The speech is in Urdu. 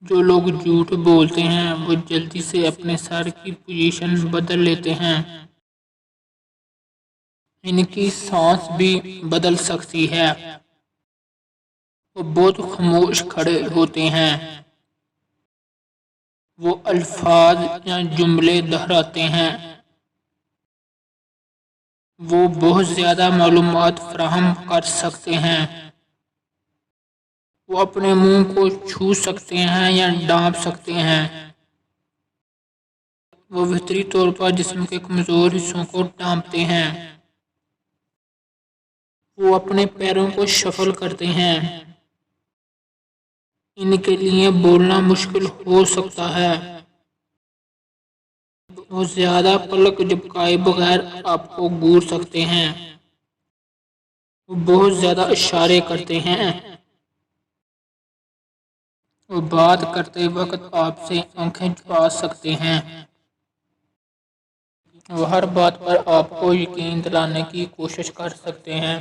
جو لوگ جھوٹ بولتے ہیں وہ جلدی سے اپنے سر کی پوزیشن بدل لیتے ہیں۔ ان کی سانس بھی بدل سکتی ہے۔ وہ بہت خاموش کھڑے ہوتے ہیں۔ وہ الفاظ یا جملے دہراتے ہیں۔ وہ بہت زیادہ معلومات فراہم کر سکتے ہیں۔ وہ اپنے منہ کو چھو سکتے ہیں یا ڈانپ سکتے ہیں۔ وہ فطری طور پر جسم کے کمزور حصوں کو ڈانپتے ہیں۔ وہ اپنے پیروں کو شفل کرتے ہیں۔ ان کے لیے بولنا مشکل ہو سکتا ہے۔ وہ زیادہ پلک جھپکائے بغیر آپ کو گور سکتے ہیں۔ وہ بہت زیادہ اشارے کرتے ہیں۔ وہ بات کرتے وقت آپ سے آنکھیں چھپا سکتے ہیں۔ وہ ہر بات پر آپ کو یقین دلانے کی کوشش کر سکتے ہیں۔